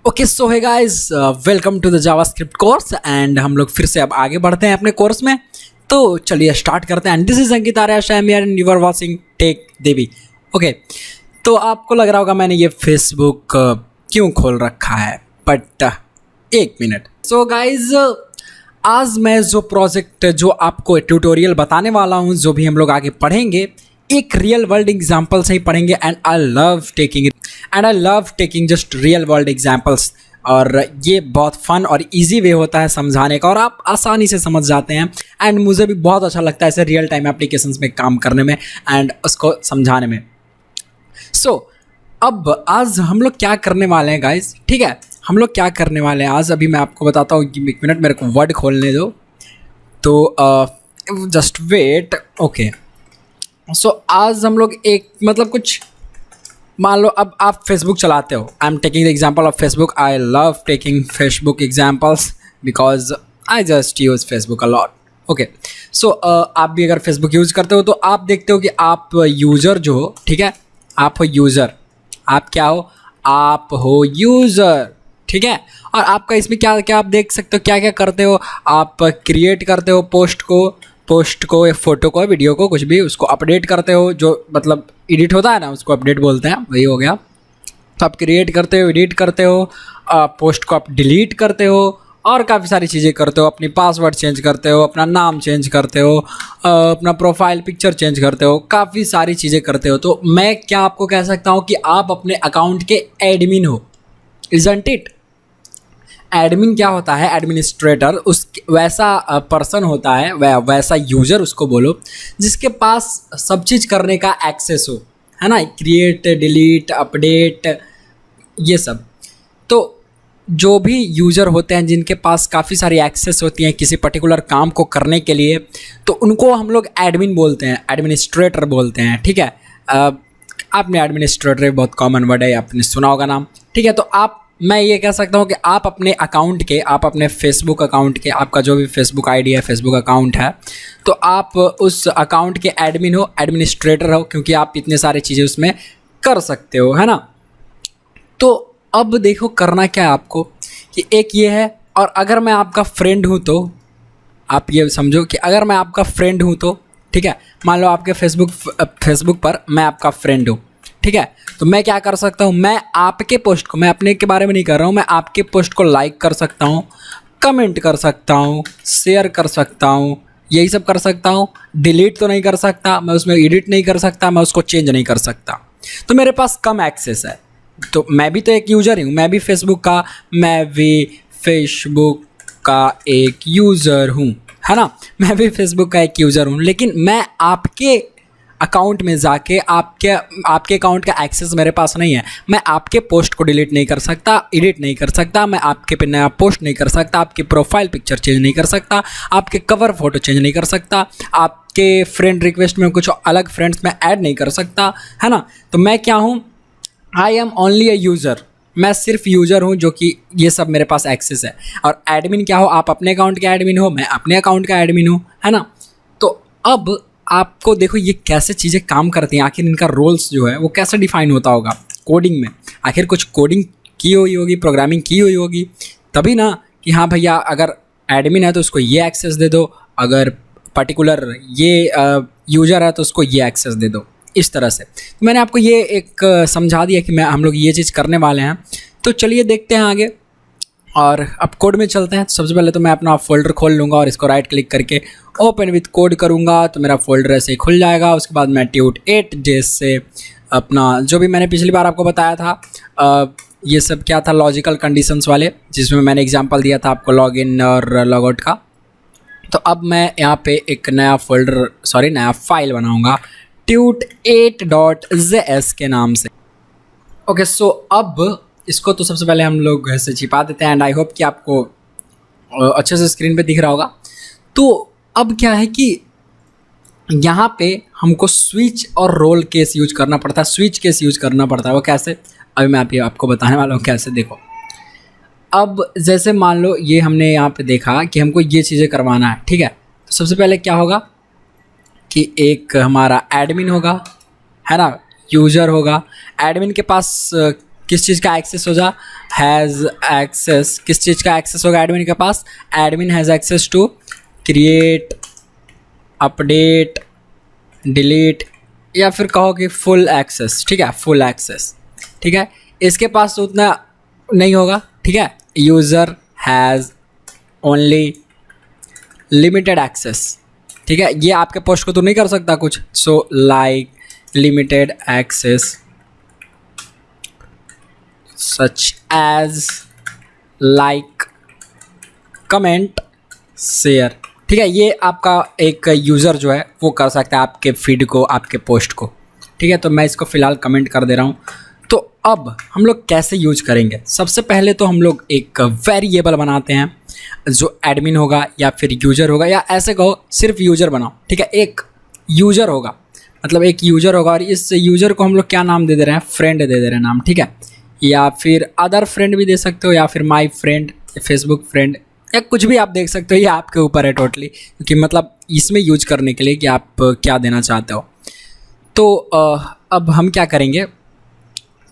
Okay so hey guys, welcome to the JavaScript course and हम लोग फिर से अब आगे बढ़ते हैं अपने कोर्स में। तो चलिए स्टार्ट करते हैं। And this is Ankit Arya and you are watching Tech Devi. Okay, तो आपको लग रहा होगा मैंने ये फेसबुक क्यों खोल रखा है, बट एक मिनट। सो गाइज, आज मैं जो प्रोजेक्ट जो आपको ट्यूटोरियल बताने वाला हूँ, जो भी हम लोग आगे पढ़ेंगे, एक रियल वर्ल्ड एग्जाम्पल से ही पढ़ेंगे। And I love taking just real world examples. और ये बहुत फन और इजी वे होता है समझाने का, और आप आसानी से समझ जाते हैं। एंड मुझे भी बहुत अच्छा लगता है ऐसे रियल टाइम एप्लीकेशंस में काम करने में एंड उसको समझाने में। सो अब आज हम लोग क्या करने वाले हैं गाइज, ठीक है, हम लोग क्या करने वाले हैं आज, अभी मैं आपको बताता हूँ कि एक मिनट मेरे को वर्ड खोलने दो। तो जस्ट वेट। ओके, सो आज हम लोग एक मतलब कुछ, मान लो अब आप फेसबुक चलाते हो। I am taking the example of Facebook. I love taking Facebook examples because I just use Facebook a lot. Okay, so आप भी अगर फेसबुक यूज़ करते हो तो आप देखते हो कि आप यूज़र जो हो, ठीक है, आप हो यूज़र। आप क्या हो? आप हो यूज़र, ठीक है। और आपका इसमें क्या क्या आप देख सकते हो, क्या क्या करते हो। आप क्रिएट करते हो पोस्ट को, या फोटो को, वीडियो को, कुछ भी, उसको अपडेट करते हो। जो मतलब एडिट होता है ना, उसको अपडेट बोलते हैं, वही हो गया। तो आप क्रिएट करते हो, एडिट करते हो, पोस्ट को आप डिलीट करते हो, और काफ़ी सारी चीज़ें करते हो। अपनी पासवर्ड चेंज करते हो, अपना नाम चेंज करते हो, अपना प्रोफाइल पिक्चर चेंज करते हो, काफ़ी सारी चीज़ें करते हो। तो मैं क्या आपको कह सकता हूँ कि आप अपने अकाउंट के एडमिन हो, इज़न्ट इट। एडमिन क्या होता है? एडमिनिस्ट्रेटर उस वैसा पर्सन होता है, वैसा यूज़र उसको बोलो, जिसके पास सब चीज़ करने का एक्सेस हो, है ना, क्रिएट, डिलीट, अपडेट, ये सब। तो जो भी यूज़र होते हैं जिनके पास काफ़ी सारी एक्सेस होती हैं किसी पर्टिकुलर काम को करने के लिए, तो उनको हम लोग एडमिन बोलते हैं, एडमिनिस्ट्रेटर बोलते हैं, ठीक है। आपने एडमिनिस्ट्रेटर बहुत कॉमन वर्ड है, आपने सुना होगा नाम, ठीक है। तो मैं ये कह सकता हूँ कि आप अपने अकाउंट के, आप अपने फेसबुक अकाउंट के, आपका जो भी फेसबुक आईडी है, फेसबुक अकाउंट है, तो आप उस अकाउंट के एडमिन हो, एडमिनिस्ट्रेटर हो, क्योंकि आप इतने सारे चीज़ें उसमें कर सकते हो, है ना। तो अब देखो करना क्या है आपको, कि एक ये है। और अगर मैं आपका फ्रेंड हूँ तो आप ये समझो कि अगर मैं आपका फ्रेंड हूँ तो, ठीक है, मान लो आपके फेसबुक पर मैं आपका फ्रेंड हूँ, ठीक है। तो मैं क्या कर सकता हूँ, मैं आपके पोस्ट को, मैं अपने के बारे में नहीं कर रहा हूँ, मैं आपके पोस्ट को लाइक कर सकता हूँ, कमेंट कर सकता हूँ, शेयर कर सकता हूँ, यही सब कर सकता हूँ। डिलीट तो नहीं कर सकता मैं, उसमें एडिट नहीं कर सकता मैं, उसको चेंज नहीं कर सकता। तो मेरे पास कम एक्सेस है। तो मैं भी तो एक यूज़र ही हूँ, मैं भी फेसबुक का एक यूज़र हूँ, है ना। मैं भी फेसबुक का एक यूज़र हूँ, लेकिन मैं आपके अकाउंट में जाके आपके अकाउंट का एक्सेस मेरे पास नहीं है। मैं आपके पोस्ट को डिलीट नहीं कर सकता, एडिट नहीं कर सकता, मैं आपके पे नया पोस्ट नहीं कर सकता, आपकी प्रोफाइल पिक्चर चेंज नहीं कर सकता, आपके कवर फोटो चेंज नहीं कर सकता, आपके फ्रेंड रिक्वेस्ट में कुछ अलग फ्रेंड्स में ऐड नहीं कर सकता, है ना। तो मैं क्या हूँ? I am only a user. मैं सिर्फ यूज़र हूँ जो कि ये सब मेरे पास एक्सेस है। और एडमिन क्या हो? आप अपने अकाउंट के एडमिन हो, मैं अपने अकाउंट का एडमिन हूँ, है ना। तो अब आपको देखो ये कैसे चीज़ें काम करती हैं, आखिर इनका रोल्स जो है वो कैसे डिफाइन होता होगा कोडिंग में। आखिर कुछ कोडिंग की हुई होगी, प्रोग्रामिंग की हुई होगी, तभी ना कि हाँ भैया अगर एडमिन है तो उसको ये एक्सेस दे दो, अगर पर्टिकुलर ये यूज़र है तो उसको ये एक्सेस दे दो, इस तरह से। तो मैंने आपको ये एक समझा दिया कि हम लोग ये चीज़ करने वाले हैं। तो चलिए देखते हैं आगे, और अब कोड में चलते हैं। सबसे पहले तो मैं अपना फोल्डर खोल लूँगा और इसको राइट क्लिक करके ओपन विथ कोड करूँगा, तो मेरा फोल्डर ऐसे ही खुल जाएगा। उसके बाद मैं Tut8 से अपना जो भी मैंने पिछली बार आपको बताया था, ये सब क्या था, लॉजिकल कंडीशंस वाले, जिसमें मैंने एग्जांपल दिया था आपको लॉगिन और लॉगआउट का। तो अब मैं यहाँ पे एक नया फाइल बनाऊँगा Tut8.js के नाम से। ओके, सो अब इसको तो सबसे पहले हम लोग ऐसे छिपा देते हैं। एंड आई होप कि आपको अच्छे से स्क्रीन पे दिख रहा होगा। तो अब क्या है कि यहाँ पे हमको स्विच और रोल केस यूज करना पड़ता है, स्विच केस यूज करना पड़ता है। वो कैसे, अभी मैं आपको बताने वाला हूँ कैसे। देखो, अब जैसे मान लो ये हमने यहाँ पे देखा कि हमको ये चीज़ें करवाना है, ठीक है। तो सबसे पहले क्या होगा कि एक हमारा एडमिन होगा, है ना, यूज़र होगा। एडमिन के पास किस चीज़ का एक्सेस होगा, हैज़ एक्सेस, किस चीज़ का एक्सेस होगा एडमिन के पास, admin has access to create, update, delete, या फिर कहो कि फुल एक्सेस, ठीक है, फुल एक्सेस, ठीक है। इसके पास तो उतना नहीं होगा, ठीक है। User has only limited access, ठीक है, ये आपके पोस्ट को तो नहीं कर सकता कुछ, so like limited access such as like, comment, share, ठीक है। ये आपका एक यूज़र जो है वो कर सकता है आपके फीड को, आपके पोस्ट को, ठीक है। तो मैं इसको फ़िलहाल कमेंट कर दे रहा हूँ। तो अब हम लोग कैसे यूज करेंगे, सबसे पहले तो हम लोग एक वेरिएबल बनाते हैं जो एडमिन होगा या फिर यूज़र होगा, या ऐसे कहो सिर्फ यूज़र बनाओ, ठीक है। एक यूज़र होगा, मतलब एक यूज़र होगा, और इस यूज़र को हम लोग क्या नाम दे दे रहे हैं, फ्रेंड दे दे रहे हैं नाम, ठीक है। या फिर अदर फ्रेंड भी दे सकते हो, या फिर माई फ्रेंड, फेसबुक फ्रेंड, या कुछ भी आप देख सकते हो, ये आपके ऊपर है टोटली, क्योंकि मतलब इसमें यूज करने के लिए कि आप क्या देना चाहते हो। तो अब हम क्या करेंगे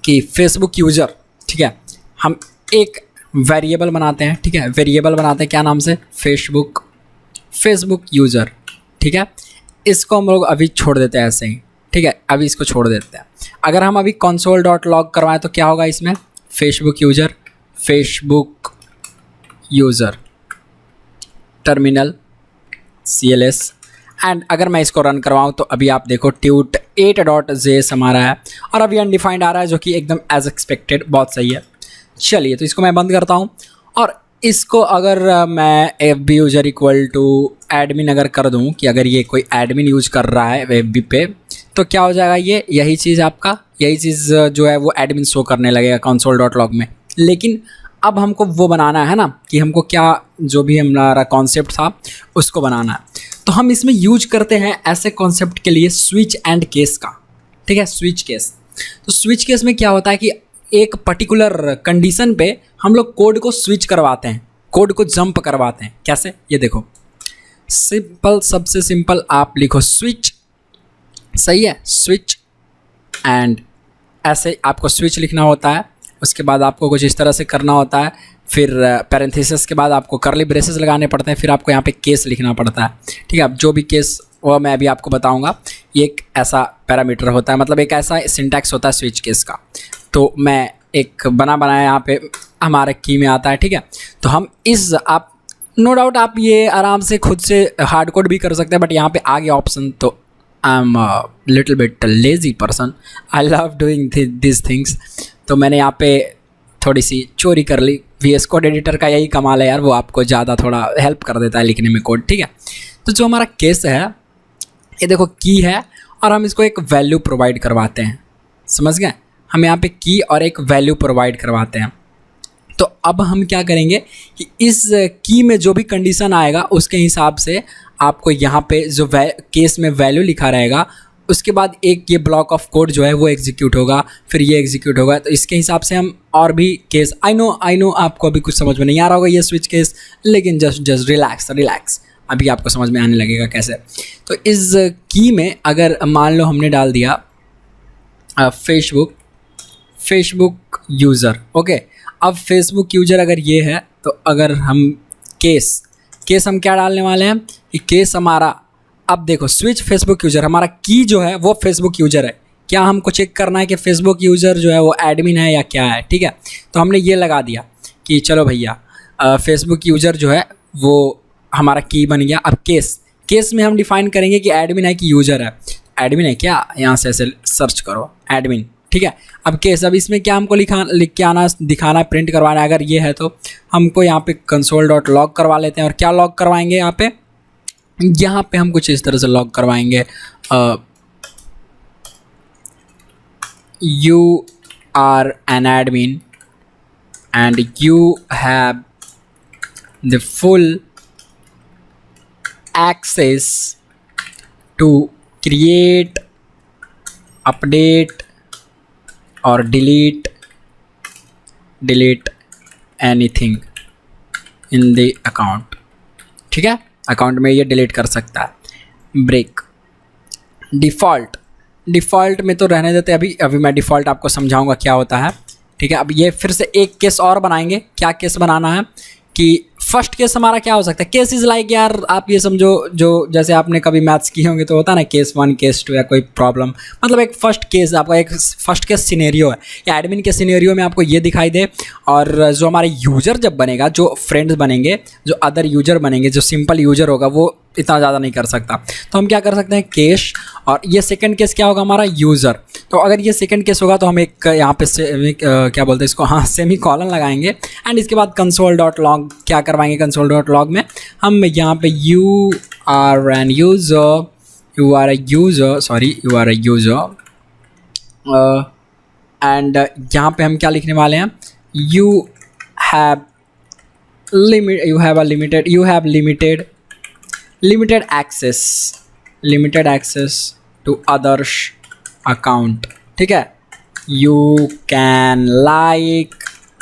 कि फेसबुक यूज़र, ठीक है, हम एक वेरिएबल बनाते हैं, ठीक है। वेरिएबल बनाते हैं क्या नाम से, फेसबुक यूज़र, ठीक है। इसको हम लोग अभी छोड़ देते हैं ऐसे ही, ठीक है, अभी इसको छोड़ देते हैं। अगर हम अभी console.log करवाएं तो क्या होगा इसमें, Facebook user terminal CLS, and अगर मैं इसको रन करवाऊँ तो अभी आप देखो tut8.js हमारा है, और अभी अनडिफाइंड आ रहा है, जो कि एकदम एज एक्सपेक्टेड बहुत सही है। चलिए, तो इसको मैं बंद करता हूँ, और इसको अगर मैं FB user equal to admin अगर कर दूँ, कि अगर ये कोई एडमिन यूज कर रहा है FB पे, तो क्या हो जाएगा, यही चीज़ आपका, यही चीज़ जो है वो एडमिन शो करने लगेगा console.log में। लेकिन अब हमको वो बनाना है ना, कि हमको क्या, जो भी हमारा कॉन्सेप्ट था उसको बनाना है। तो हम इसमें यूज करते हैं ऐसे कॉन्सेप्ट के लिए स्विच एंड केस का, ठीक है, स्विच केस। तो स्विच केस में क्या होता है कि एक पर्टिकुलर कंडीशन पे हम लोग कोड को स्विच करवाते हैं, कोड को जंप करवाते हैं। कैसे, ये देखो, सिंपल, सबसे सिंपल आप लिखो स्विच, सही है, स्विच, एंड ऐसे आपको स्विच लिखना होता है। उसके बाद आपको कुछ इस तरह से करना होता है, फिर पैरेंथेसिस के बाद आपको कर्ली ब्रेसेस लगाने पड़ते हैं, फिर आपको यहाँ पे केस लिखना पड़ता है, ठीक है। अब जो भी केस वो मैं अभी आपको बताऊंगा, ये एक ऐसा पैरामीटर होता है, मतलब एक ऐसा सिंटैक्स होता है स्विच केस का। तो मैं एक बनाया यहाँ पे हमारे की में आता है, ठीक है। तो हम इस, आप नो डाउट आप ये आराम से खुद से हार्ड कोड भी कर सकते हैं, बट यहाँ पे आ गया ऑप्शन, तो I am little bit lazy person, I love doing this things. तो मैंने यहाँ पे थोड़ी सी चोरी कर ली। VS कोड एडिटर का यही कमाल है यार, वो आपको ज़्यादा थोड़ा हेल्प कर देता है लिखने में कोड, ठीक है। तो जो हमारा केस है, ये देखो की है, और हम इसको एक वैल्यू प्रोवाइड करवाते हैं, समझ गए, हम यहाँ पे की और एक वैल्यू प्रोवाइड करवाते हैं। तो अब हम क्या करेंगे कि इस की में जो भी कंडीशन आएगा उसके हिसाब से आपको यहाँ पे जो केस में वैल्यू लिखा रहेगा, उसके बाद एक ये ब्लॉक ऑफ कोड जो है वो एग्जीक्यूट होगा, फिर ये एग्जीक्यूट होगा। तो इसके हिसाब से हम और भी केस, आई नो आपको अभी कुछ समझ में नहीं आ रहा होगा ये स्विच केस, लेकिन जस्ट रिलैक्स, अभी आपको समझ में आने लगेगा कैसे। तो इस की में अगर मान लो हमने डाल दिया फेसबुक यूज़र, ओके। अब फेसबुक यूज़र अगर ये है, तो अगर हम केस हम क्या डालने वाले हैं कि केस हमारा, अब देखो स्विच फेसबुक यूज़र, हमारा की जो है वो फेसबुक यूज़र है। क्या हमको चेक करना है कि फेसबुक यूज़र जो है वो एडमिन है या क्या है, ठीक है। तो हमने ये लगा दिया कि चलो भैया फेसबुक यूज़र जो है वो हमारा की बन गया। अब केस में हम डिफाइन करेंगे कि एडमिन है कि यूज़र है। एडमिन है क्या, यहाँ से ऐसे सर्च करो एडमिन, ठीक है। अब केस, अब इसमें क्या हमको लिख के आना, दिखाना, प्रिंट करवाना है। अगर ये है तो हमको यहाँ पे console.log करवा लेते हैं। और क्या लॉग करवाएंगे यहाँ पे हम कुछ इस तरह से लॉग करवाएंगे, you are an admin and you have the full access to create, update or delete anything in the account, ठीक है। अकाउंट में ये डिलीट कर सकता है। ब्रेक, डिफ़ॉल्ट में तो रहने देते हैं, अभी मैं डिफ़ॉल्ट आपको समझाऊंगा क्या होता है, ठीक है, अब ये फिर से एक केस और बनाएंगे। क्या केस बनाना है कि फर्स्ट केस हमारा क्या हो सकता है, केस इज़ लाइक यार आप ये समझो जो जैसे आपने कभी मैथ्स किए होंगे तो होता है ना केस 1 केस 2 या कोई प्रॉब्लम, मतलब एक फर्स्ट केस आपका एक फर्स्ट केस सिनेरियो है या एडमिन के सिनेरियो में आपको ये दिखाई दे, और जो हमारे यूज़र जब बनेगा, जो फ्रेंड्स बनेंगे, जो अदर यूज़र बनेंगे, जो सिंपल यूज़र होगा वो इतना ज़्यादा नहीं कर सकता, तो हम क्या कर सकते हैं केस, और ये सेकंड केस क्या होगा हमारा यूज़र। तो अगर ये सेकंड केस होगा तो हम एक यहाँ पे क्या बोलते हैं इसको, हाँ सेमी कॉलन लगाएंगे, एंड इसके बाद कंसोल डॉट लॉग क्या करवाएंगे, कंसोल डॉट लॉग में हम यहाँ पे you are an user, you are a user and यहाँ पे हम क्या लिखने वाले हैं, you have limited access to others account, ठीक है, you can like,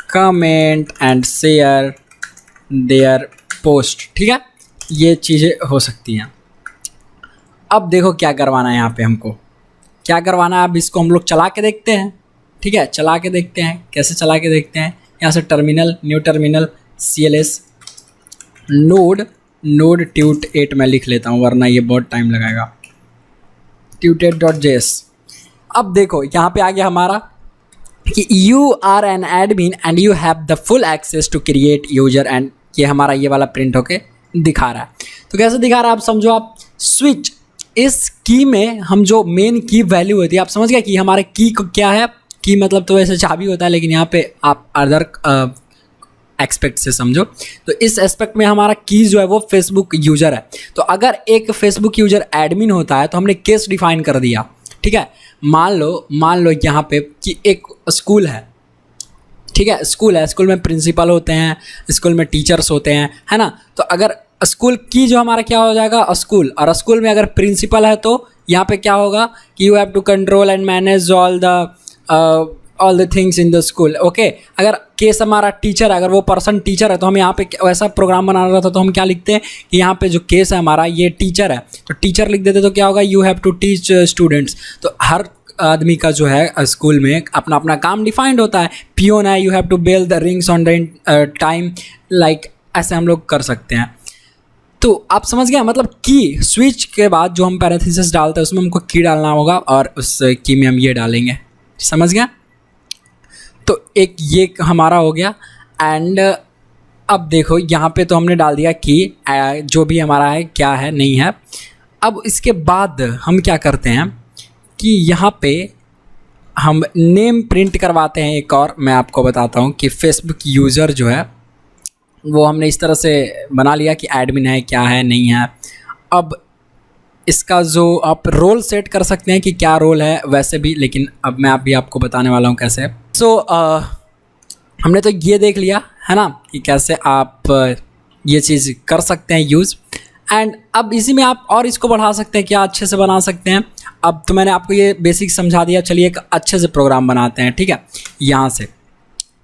comment and share their post, ठीक है, ये चीज़ें हो सकती हैं। अब देखो क्या करवाना है, यहाँ पे हमको क्या करवाना है, अब इसको हम लोग चला के देखते हैं, ठीक है, चला के देखते हैं, कैसे चला के देखते हैं। यहाँ से terminal, new terminal, CLS node tweet 8 मैं लिख लेता हूँ वरना ये बहुत टाइम लगाएगा, tuted.js। अब देखो यहाँ पे आ गया हमारा कि you are an admin and you have the full access to create user, and ये हमारा ये वाला प्रिंट होके दिखा रहा है। तो कैसे दिखा रहा है आप समझो, आप स्विच, इस की में हम जो मेन की वैल्यू होती है, आप समझ गए कि हमारे की क्या है, की मतलब तो वैसे चाबी होता है, लेकिन यहाँ पे आप अदर एक्सपेक्ट से समझो, तो इस एस्पेक्ट में हमारा की जो है वो फेसबुक यूज़र है। तो अगर एक फेसबुक यूज़र एडमिन होता है तो हमने केस डिफाइन कर दिया, ठीक है। मान लो यहाँ पे कि एक स्कूल है, ठीक है, स्कूल है, स्कूल में प्रिंसिपल होते हैं, स्कूल में टीचर्स होते हैं, है ना। तो अगर स्कूल की जो हमारा क्या हो जाएगा स्कूल, और स्कूल में अगर प्रिंसिपल है तो यहाँ पे क्या होगा कि you have to control and manage all the things in the school, okay. अगर केस हमारा टीचर है, अगर वो पर्सन टीचर है तो हम यहाँ पे वैसा प्रोग्राम बना रहा था तो हम क्या लिखते हैं कि यहाँ पे जो केस है हमारा ये टीचर है, तो टीचर लिख देते तो क्या होगा, you have to teach students. तो हर आदमी का जो है स्कूल में अपना अपना काम डिफाइंड होता है, पियोन है, you have to bell the rings on the time, like ऐसे हम लोग कर सकते हैं। तो आप समझ गए, मतलब की स्विच के बाद जो हम पैरेंथेसिस डालते हैं उसमें हमको की डालना होगा और उस की में हम ये डालेंगे, समझ गया। तो एक ये हमारा हो गया, एंड अब देखो यहाँ पे तो हमने डाल दिया कि जो भी हमारा है क्या है नहीं है। अब इसके बाद हम क्या करते हैं कि यहाँ पे हम नेम प्रिंट करवाते हैं एक और, मैं आपको बताता हूँ कि फेसबुक यूज़र जो है वो हमने इस तरह से बना लिया कि एडमिन है क्या है नहीं है। अब इसका जो आप रोल सेट कर सकते हैं कि क्या रोल है वैसे भी, लेकिन अब मैं अभी आपको बताने वाला हूँ कैसे। हमने तो ये देख लिया है ना कि कैसे आप ये चीज़ कर सकते हैं यूज़, एंड अब इसी में आप और इसको बढ़ा सकते हैं, क्या अच्छे से बना सकते हैं। अब तो मैंने आपको ये बेसिक समझा दिया, चलिए एक अच्छे से प्रोग्राम बनाते हैं, ठीक है। यहाँ से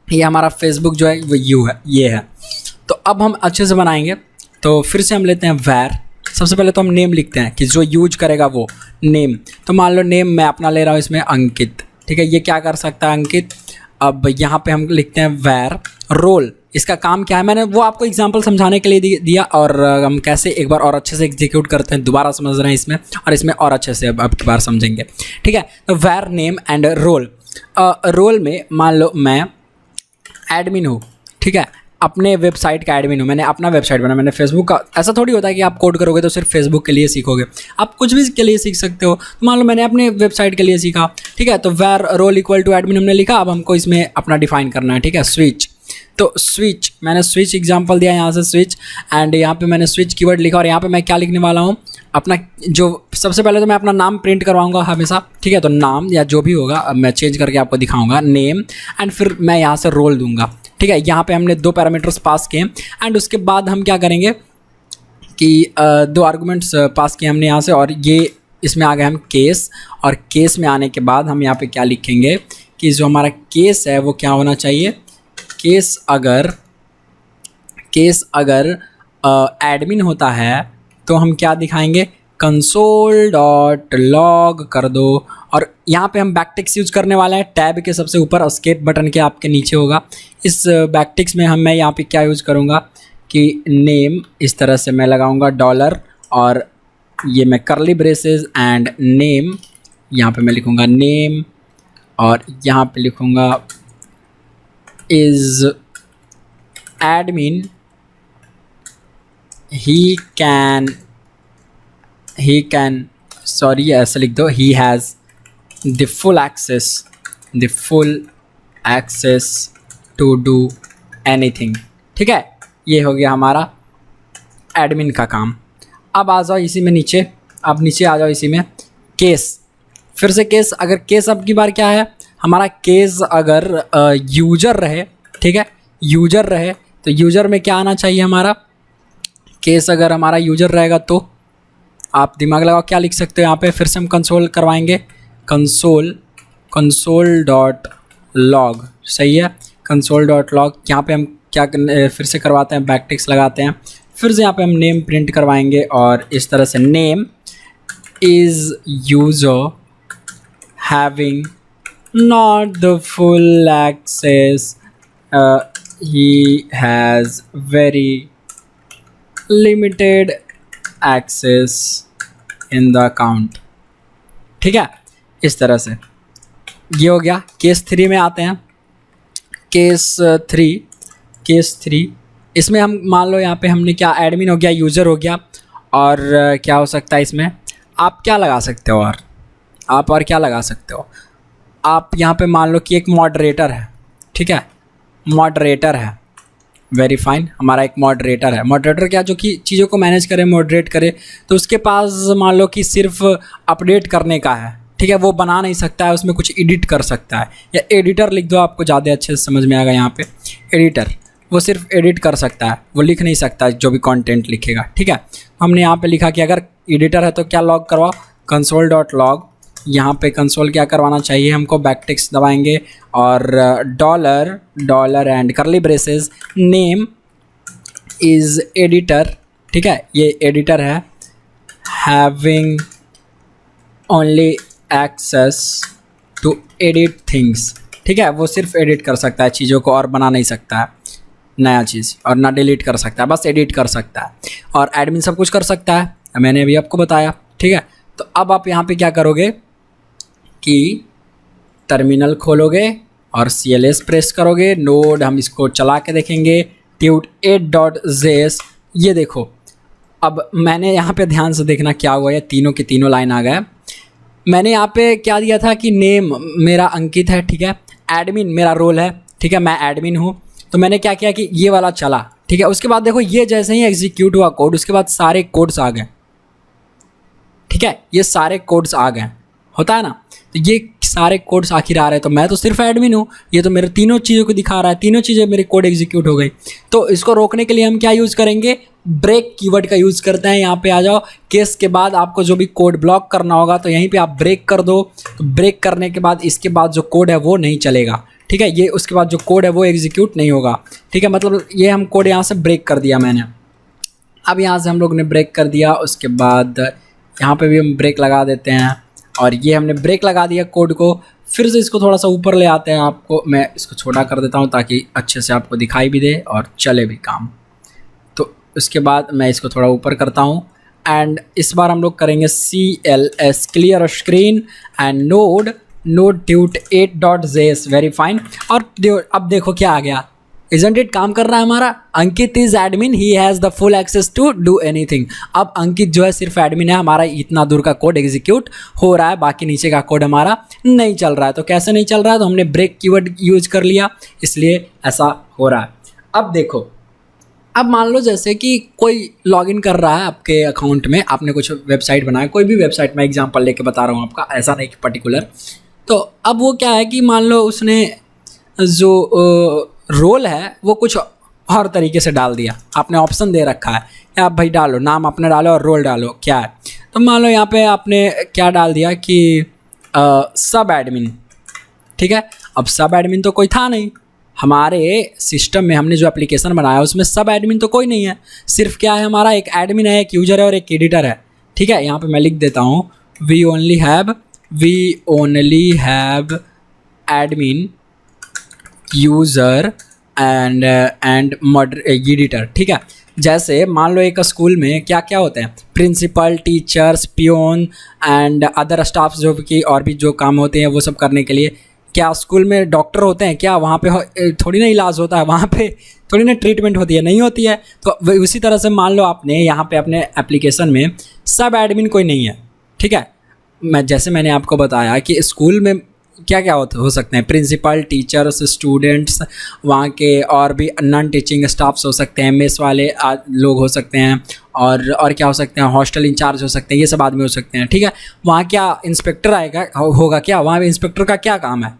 ये हमारा फेसबुक जो है वो ये है। तो अब हम अच्छे से बनाएंगे, तो फिर से हम लेते हैं वैर। सबसे पहले तो हम नेम लिखते हैं कि जो यूज करेगा वो नेम। तो मान लो नेम मैं अपना ले रहा हूँ इसमें अंकित, ठीक है, ये क्या कर सकता है अंकित। अब यहाँ पे हम लिखते हैं वैर रोल, इसका काम क्या है, मैंने वो आपको एग्जांपल समझाने के लिए दिया, और हम कैसे एक बार और अच्छे से एग्जीक्यूट करते हैं दोबारा समझ रहे हैं इसमें, और इसमें और अच्छे से अब की बार समझेंगे, ठीक है। तो वैर नेम एंड रोल, रोल में मान लो मैं एडमिन हूँ, ठीक है, अपने वेबसाइट का एडमिन हूँ, मैंने अपना वेबसाइट बनाया, मैंने फेसबुक का। ऐसा थोड़ी होता है कि आप कोड करोगे तो सिर्फ फेसबुक के लिए सीखोगे, आप कुछ भी के लिए सीख सकते हो। तो मान लो मैंने अपने वेबसाइट के लिए सीखा, ठीक है, तो वैर रोल इक्वल टू एडमिन हमने लिखा। अब हमको इसमें अपना डिफाइन करना है, ठीक है, स्विच। तो स्विच, मैंने स्विच एग्जांपल दिया यहाँ से स्विच, एंड यहाँ पे मैंने स्विच कीवर्ड लिखा, और यहाँ पे मैं क्या लिखने वाला हूँ अपना, जो सबसे पहले तो मैं अपना नाम प्रिंट करवाऊंगा हमेशा, ठीक है। तो नाम या जो भी होगा अब मैं चेंज करके आपको दिखाऊंगा, नेम, एंड फिर मैं यहाँ से रोल दूंगा, ठीक है। यहाँ पे हमने 2 पैरामीटर्स पास किए, एंड उसके बाद हम क्या करेंगे कि 2 आर्गूमेंट्स पास किए हमने यहाँ से, और ये इसमें आ गए हम केस, और केस में आने के बाद हम यहाँ पे क्या लिखेंगे कि जो हमारा केस है वो क्या होना चाहिए, केस अगर एडमिन होता है तो हम क्या दिखाएंगे, कंसोल डॉट लॉग कर दो, और यहाँ पे हम बैकटिक्स यूज करने वाले हैं। टैब के सबसे ऊपर एस्केप बटन के आपके नीचे होगा। इस बैकटिक्स में मैं यहाँ पे क्या यूज़ करूँगा कि नेम इस तरह से मैं लगाऊँगा डॉलर, और ये मैं करली ब्रेसेस एंड नेम, यहाँ पे मैं लिखूँगा नेम, और यहाँ पे लिखूँगा is admin he can sorry ऐसा लिख दो, he has the full access to do anything. ठीक है, ये हो गया हमारा एडमिन का काम। अब आ जाओ इसी में नीचे, अब नीचे आ जाओ इसी में केस, फिर से केस। अगर केस अब की बार क्या है हमारा, केस अगर यूजर रहे, ठीक है, यूजर रहे तो यूजर में क्या आना चाहिए हमारा, केस अगर हमारा यूजर रहेगा तो आप दिमाग लगाओ क्या लिख सकते हो यहाँ पे। फिर से हम कंसोल करवाएंगे, कंसोल डॉट लॉग, सही है, कंसोल डॉट लॉग। यहाँ पे हम क्या फिर से करवाते हैं, बैकटिक्स लगाते हैं, फिर से यहाँ पे हम नेम प्रिंट करवाएंगे और इस तरह से name is user having not the full access, he has very limited access in the account। ठीक है, इस तरह से ये हो गया। केस 3 में आते हैं। केस थ्री इसमें हम मान लो यहाँ पे हमने क्या, एडमिन हो गया, यूज़र हो गया, और क्या हो सकता है इसमें, आप क्या लगा सकते हो, और आप और क्या लगा सकते हो, आप यहाँ पे मान लो कि एक मॉडरेटर है, ठीक है, मॉडरेटर है, वेरी फाइन, हमारा एक मॉडरेटर है। मॉडरेटर क्या, जो कि चीज़ों को मैनेज करे, मॉडरेट करे, तो उसके पास मान लो कि सिर्फ अपडेट करने का है, ठीक है, वो बना नहीं सकता है, उसमें कुछ एडिट कर सकता है, या एडिटर लिख दो, आपको ज़्यादा अच्छे से समझ में आएगा यहाँ पे। एडिटर, वो सिर्फ एडिट कर सकता है, वो लिख नहीं सकता जो भी कंटेंट लिखेगा। ठीक है, हमने यहाँ पे लिखा कि अगर एडिटर है तो क्या लॉग करवाओ, कंसोल डॉट लॉग। यहाँ पे कंसोल क्या करवाना चाहिए हमको, बैकटिक्स दबाएंगे और dollar and curly braces name is editor. ठीक है, ये एडिटर है, having only access to edit things. ठीक है, वो सिर्फ एडिट कर सकता है चीज़ों को, और बना नहीं सकता है नया चीज़, और ना डिलीट कर सकता है, बस एडिट कर सकता है। और एडमिन सब कुछ कर सकता है, मैंने अभी आपको बताया। ठीक है, तो अब आप यहाँ पे क्या करोगे कि टर्मिनल खोलोगे और CLS प्रेस करोगे, नोड हम इसको चला के देखेंगे, tut8.js। ये देखो, अब मैंने यहाँ पे ध्यान से देखना क्या हुआ, ये तीनों के तीनों लाइन आ गए। मैंने यहाँ पे क्या दिया था कि नेम मेरा अंकित है, ठीक है, एडमिन मेरा रोल है, ठीक है, मैं एडमिन हूँ, तो मैंने क्या किया कि ये वाला चला। ठीक है, उसके बाद देखो ये जैसे ही एग्जीक्यूट हुआ कोड, उसके बाद सारे कोड्स आ गए। ठीक है, ये सारे कोड्स आ गए, होता है ना, तो ये सारे कोड्स आखिर आ रहे हैं, तो मैं तो सिर्फ एडमिन हूँ, ये तो मेरे तीनों चीज़ों को दिखा रहा है, तीनों चीज़ें मेरे कोड एग्जीक्यूट हो गई। तो इसको रोकने के लिए हम क्या यूज़ करेंगे, ब्रेक कीवर्ड का यूज़ करते हैं। यहाँ पे आ जाओ, केस के बाद आपको जो भी कोड ब्लॉक करना होगा तो यहीं पे आप ब्रेक कर दो, तो ब्रेक करने के बाद इसके बाद जो कोड है वो नहीं चलेगा। ठीक है, ये उसके बाद जो कोड है वो एग्जीक्यूट नहीं होगा। ठीक है, मतलब ये हम कोड यहाँ से ब्रेक कर दिया मैंने। अब यहाँ से हम लोग ने ब्रेक कर दिया, उसके बाद यहाँ पे भी हम ब्रेक लगा देते हैं, और ये हमने ब्रेक लगा दिया कोड को। फिर से इसको थोड़ा सा ऊपर ले आते हैं, आपको मैं इसको छोटा कर देता हूँ ताकि अच्छे से आपको दिखाई भी दे और चले भी काम। तो उसके बाद मैं इसको थोड़ा ऊपर करता हूँ, एंड इस बार हम लोग करेंगे CLS clear screen and node tut8.js, very fine. और अब देखो क्या आ गया, Isn't it काम कर रहा है हमारा। Ankit is admin, he has the full access to do anything. अब अंकित जो है सिर्फ एडमिन है, हमारा इतना दूर का कोड एग्जीक्यूट हो रहा है, बाकी नीचे का कोड हमारा नहीं चल रहा है। तो कैसे नहीं चल रहा है, तो हमने ब्रेक कीवर्ड यूज कर लिया, इसलिए ऐसा हो रहा है। अब देखो, अब मान लो जैसे कि कोई लॉगिन कर रहा है आपके अकाउंट में, आपने कुछ वेबसाइट बनाया, कोई भी वेबसाइट, मैं एग्जांपल लेके बता रहा हूँ आपका, ऐसा नहीं कि पर्टिकुलर। तो अब वो क्या है कि मान लो उसने जो रोल है वो कुछ और तरीके से डाल दिया, आपने ऑप्शन दे रखा है कि आप भाई डालो, नाम अपने डालो और रोल डालो क्या है। तो मान लो यहाँ पे आपने क्या डाल दिया कि सब एडमिन। ठीक है, अब सब एडमिन तो कोई था नहीं हमारे सिस्टम में, हमने जो एप्लीकेशन बनाया उसमें सब एडमिन तो कोई नहीं है, सिर्फ क्या है हमारा एक एडमिन है, एक यूजर है और एक एडिटर है। ठीक है, यहाँ पे मैं लिख देता हूँ we only have we only have admin, user and mod editor. ठीक है, जैसे मान लो एक स्कूल में क्या क्या होते हैं, principal, teachers, peon and other staff, जो कि और भी जो काम होते हैं वो सब करने के लिए। क्या स्कूल में डॉक्टर होते हैं क्या? वहाँ पे थोड़ी ना इलाज होता है, वहाँ पे थोड़ी ना ट्रीटमेंट होती है, नहीं होती है। तो उसी तरह से मान लो आपने यहाँ पे अपने एप्लीकेशन में सब एडमिन कोई नहीं है। ठीक है, मैंने आपको बताया कि स्कूल में क्या क्या हो सकते हैं, प्रिंसिपल, टीचर्स, स्टूडेंट्स, वहाँ के और भी नॉन टीचिंग स्टाफ्स हो सकते हैं, मेस वाले लोग हो सकते हैं, और क्या हो सकते हैं, हॉस्टल इंचार्ज हो सकते हैं, ये सब आदमी हो सकते हैं। ठीक है, वहाँ क्या इंस्पेक्टर आएगा होगा क्या? वहाँ पे इंस्पेक्टर का क्या काम है?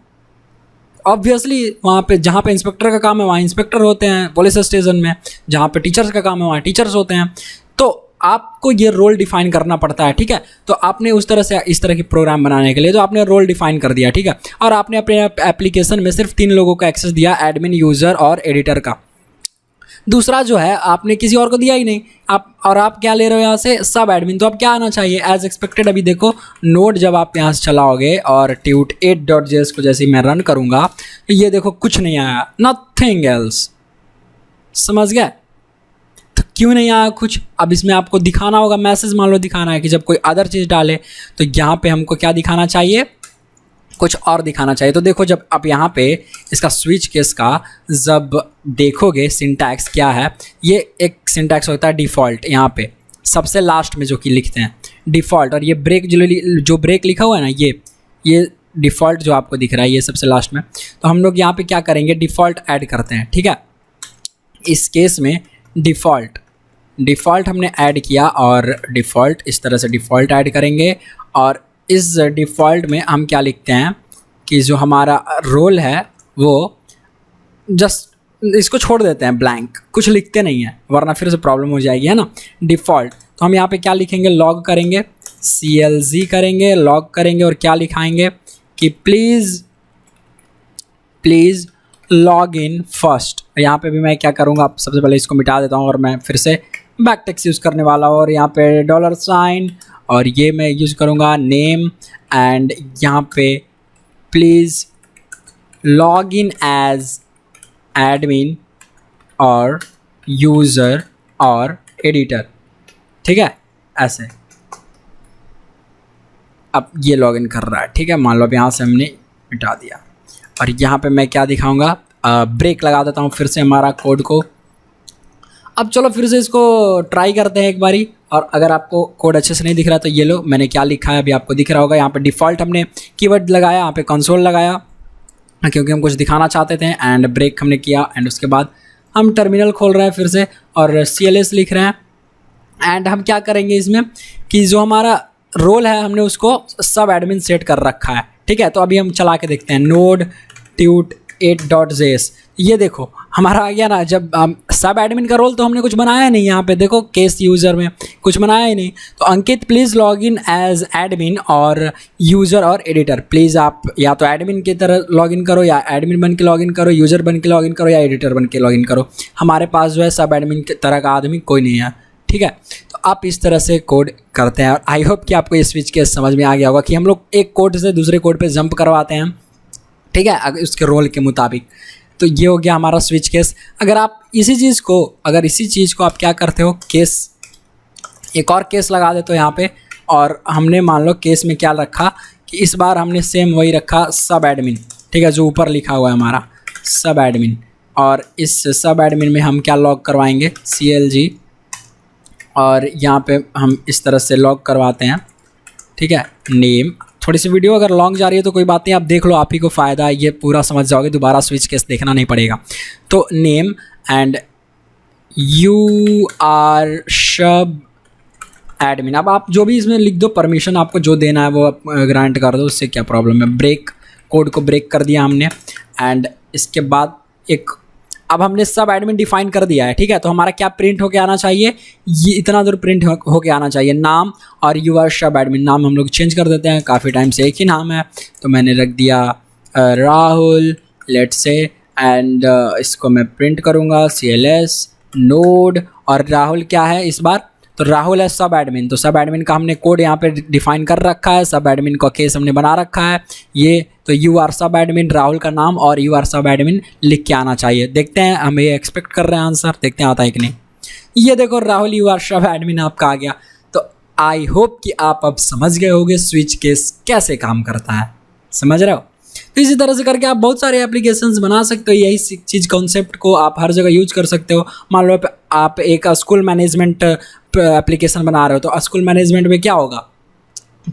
ऑब्वियसली वहाँ पे जहाँ पे इंस्पेक्टर का काम है वहाँ इंस्पेक्टर होते हैं पुलिस स्टेशन में, जहाँ पे टीचर्स का काम है वहाँ टीचर्स होते हैं। तो आपको ये रोल डिफाइन करना पड़ता है। ठीक है, तो आपने उस तरह से इस तरह की प्रोग्राम बनाने के लिए तो आपने रोल डिफाइन कर दिया। ठीक है, और आपने अपने एप्लीकेशन में सिर्फ 3 लोगों का एक्सेस दिया, एडमिन, यूज़र और एडिटर का। दूसरा जो है आपने किसी और को दिया ही नहीं। आप क्या ले रहे हो यहाँ से, सब एडमिन। तो अब क्या आना चाहिए एज एक्सपेक्टेड? अभी देखो नोड जब आप यहाँ से चलाओगे और ट्यूट 8.js को जैसे ही मैं रन करूँगा तो ये देखो कुछ नहीं आया, नथिंग एल्स। समझ गए? तो क्यों नहीं आया कुछ? अब इसमें आपको दिखाना होगा मैसेज, मान लो दिखाना है कि जब कोई अदर चीज़ डाले तो यहाँ पे हमको क्या दिखाना चाहिए, कुछ और दिखाना चाहिए। तो देखो जब आप यहाँ पे इसका स्विच केस का जब देखोगे सिंटैक्स क्या है, ये एक सिंटैक्स होता है डिफ़ॉल्ट, यहाँ पे सबसे लास्ट में जो कि लिखते हैं डिफ़ॉल्ट, और ये ब्रेक जो ब्रेक लिखा हुआ है ना, ये डिफ़ॉल्ट जो आपको दिख रहा है ये सबसे लास्ट में। तो हम लोग यहाँ पे क्या करेंगे, डिफ़ॉल्ट ऐड करते हैं। ठीक है, इस केस में डिफ़ॉल्ट हमने ऐड किया और डिफ़ॉल्ट इस तरह से डिफ़ॉल्ट ऐड करेंगे। और इस डिफ़ॉल्ट में हम क्या लिखते हैं कि जो हमारा रोल है वो जस्ट इसको छोड़ देते हैं ब्लैंक, कुछ लिखते नहीं हैं वरना फिर से प्रॉब्लम हो जाएगी, है ना। डिफ़ॉल्ट तो हम यहाँ पे क्या लिखेंगे, लॉग करेंगे, CLG करेंगे, लॉग करेंगे और क्या लिखाएंगे कि प्लीज़ लॉग इन फर्स्ट। यहाँ पे भी मैं क्या करूँगा, सबसे पहले इसको मिटा देता हूँ और मैं फिर से बैक टेक्स्ट यूज़ करने वाला हूँ। और यहाँ पे $, और ये मैं यूज़ करूँगा नेम, एंड यहाँ पे please log in as admin और यूज़र और एडिटर। ठीक है, ऐसे अब ये लॉगिन कर रहा है। ठीक है, मान लो अब यहाँ से हमने मिटा दिया और यहाँ पे मैं क्या दिखाऊंगा, ब्रेक लगा देता हूँ फिर से हमारा कोड को। अब चलो फिर से इसको ट्राई करते हैं एक बारी, और अगर आपको कोड अच्छे से नहीं दिख रहा तो ये लो मैंने क्या लिखा है अभी आपको दिख रहा होगा। यहाँ पे डिफ़ॉल्ट हमने कीवर्ड लगाया, यहाँ पे कंसोल लगाया क्योंकि हम कुछ दिखाना चाहते थे, एंड ब्रेक हमने किया, एंड उसके बाद हम टर्मिनल खोल रहे हैं फिर से और CLS लिख रहे हैं। एंड हम क्या करेंगे इसमें कि जो हमारा रोल है हमने उसको सब एडमिन सेट कर रखा है। ठीक है, तो अभी हम चला के देखते हैं नोड ट्यूट 8.js। ये देखो हमारा आ गया ना। जब सब एडमिन का रोल तो हमने कुछ बनाया नहीं, यहाँ पे देखो केस यूज़र में कुछ बनाया ही नहीं। तो Ankit please log in as admin और यूज़र और एडिटर। प्लीज़ आप या तो एडमिन की तरह लॉगिन करो, या एडमिन बन के लॉगिन करो, यूज़र बन के लॉगिन करो, या एडिटर बन के लॉगिन करो। हमारे पास जो है सब एडमिन की तरह का आदमी कोई नहीं है। ठीक है, तो आप इस तरह से कोड करते हैं। और आई होप कि आपको ये स्विच केस समझ में आ गया होगा कि हम लोग एक कोड से दूसरे कोड पे जंप करवाते हैं। ठीक है, अगर उसके रोल के मुताबिक। तो ये हो गया हमारा स्विच केस। अगर इसी चीज़ को आप क्या करते हो, केस एक और केस लगा देते हो यहाँ पे। और हमने मान लो केस में क्या रखा कि इस बार हमने सेम वही रखा सब एडमिन। ठीक है, जो ऊपर लिखा हुआ है हमारा सब एडमिन। और इस सब एडमिन में हम क्या लॉग करवाएंगे, CLG, और यहाँ पे हम इस तरह से लॉग करवाते हैं। ठीक है, नेम। थोड़ी सी वीडियो अगर लॉन्ग जा रही है तो कोई बात नहीं, आप देख लो, आप ही को फ़ायदा है, ये पूरा समझ जाओगे, दोबारा स्विच केस देखना नहीं पड़ेगा। तो नेम एंड सब एडमिन। अब आप जो भी इसमें लिख दो, परमिशन आपको जो देना है वो आप ग्रांट कर दो, उससे क्या प्रॉब्लम है। ब्रेक, कोड को ब्रेक कर दिया हमने। एंड इसके बाद अब हमने सब एडमिन डिफाइन कर दिया है। ठीक है, तो हमारा क्या प्रिंट होके आना चाहिए, ये इतना दूर प्रिंट होके आना चाहिए, नाम और यूआर सब एडमिन। नाम हम लोग चेंज कर देते हैं, काफ़ी टाइम से एक ही नाम है तो मैंने रख दिया राहुल लेट्स से। एंड इसको मैं प्रिंट करूँगा CLS नोड, और राहुल क्या है इस बार, तो राहुल है सब एडमिन, तो सब एडमिन का हमने कोड यहाँ पे डिफाइन कर रखा है, सब एडमिन का केस हमने बना रखा है ये। तो यू आर सब एडमिन, राहुल का नाम और यू आर सब एडमिन लिख के आना चाहिए। देखते हैं, हम ये एक्सपेक्ट कर रहे हैं आंसर, देखते हैं आता है कि नहीं। ये देखो राहुल यू आर सब एडमिन आपका आ गया। तो आई होप कि आप अब समझ गए होंगे स्विच केस कैसे काम करता है, समझ रहे हो। तो इसी तरह से करके आप बहुत सारे एप्लीकेशंस बना सकते हो, यही चीज़ कॉन्सेप्ट को आप हर जगह यूज कर सकते हो। मान लो आप एक स्कूल मैनेजमेंट एप्लीकेशन बना रहे हो, तो स्कूल मैनेजमेंट में क्या होगा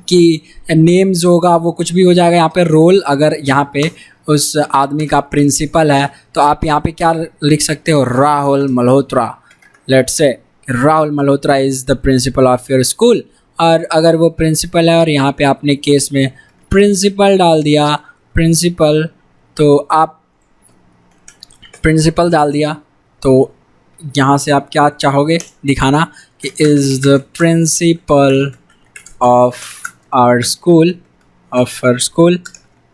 कि नेम्स होगा, वो कुछ भी हो जाएगा। यहाँ पे रोल, अगर यहाँ पे उस आदमी का प्रिंसिपल है तो आप यहाँ पे क्या लिख सकते हो, Rahul Malhotra. Let's say Rahul Malhotra is the principal of your school. और अगर वो प्रिंसिपल है और यहाँ पे आपने केस में प्रिंसिपल डाल दिया, प्रिंसिपल, तो आप प्रिंसिपल डाल दिया, तो यहाँ से आप क्या चाहोगे दिखाना कि is the principal of our school,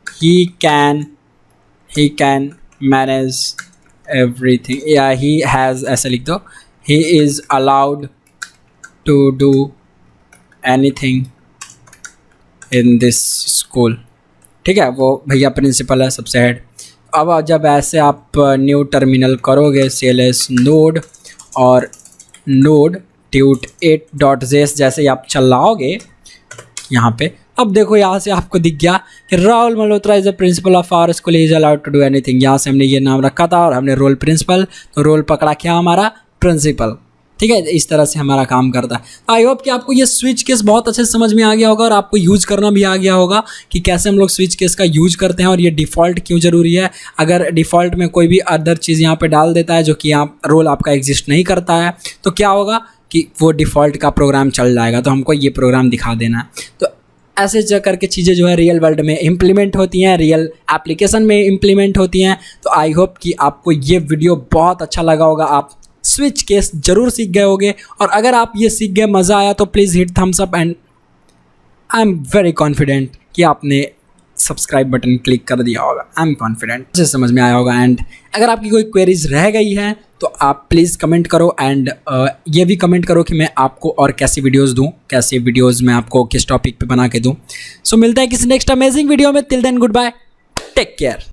he can manage everything, या ही हैज़, ऐसे लिख दो, he is allowed to do anything in this school. ठीक है, वो भैया प्रिंसिपल है सबसे हेड। अब जब ऐसे आप न्यू टर्मिनल करोगे CLS नोड और नोड ट्यूट 8.js जैसे ही आप चलाओगे यहाँ पे, अब देखो यहाँ से आपको दिख गया कि Rahul Malhotra is the principal of our school, is allowed to do anything. यहाँ से हमने ये नाम रखा था और हमने रोल प्रिंसिपल, तो रोल पकड़ा क्या हमारा, प्रिंसिपल। ठीक है, इस तरह से हमारा काम करता है। आई होप कि आपको ये स्विच केस बहुत अच्छे से समझ में आ गया होगा और आपको यूज़ करना भी आ गया होगा कि कैसे हम लोग स्विच केस का यूज करते हैं और ये डिफ़ॉल्ट क्यों ज़रूरी है। अगर डिफ़ॉल्ट में कोई भी अदर चीज़ यहाँ पे डाल देता है जो कि यहाँ रोल आपका एग्जिस्ट नहीं करता है, तो क्या होगा कि वो डिफ़ॉल्ट का प्रोग्राम चल जाएगा, तो हमको ये प्रोग्राम दिखा देना है। तो ऐसे जो करके चीज़ें जो है रियल वर्ल्ड में इम्प्लीमेंट होती हैं, रियल एप्लीकेशन में इम्प्लीमेंट होती हैं। तो आई होप कि आपको ये वीडियो बहुत अच्छा लगा होगा, आप स्विच केस जरूर सीख गए होंगे। और अगर आप ये सीख गए, मज़ा आया, तो please hit thumbs up, and I am very confident कि आपने सब्सक्राइब बटन क्लिक कर दिया होगा। आई एम कॉन्फिडेंट से समझ में आया होगा। एंड अगर आपकी कोई क्वेरीज रह गई है तो आप प्लीज़ कमेंट करो, एंड ये भी कमेंट करो कि मैं आपको और कैसी वीडियोज़ दूँ, कैसे वीडियोज़ मैं आपको किस टॉपिक पे बना के दूँ। सो मिलते हैं किसी नेक्स्ट अमेजिंग वीडियो में। Till then goodbye, take care.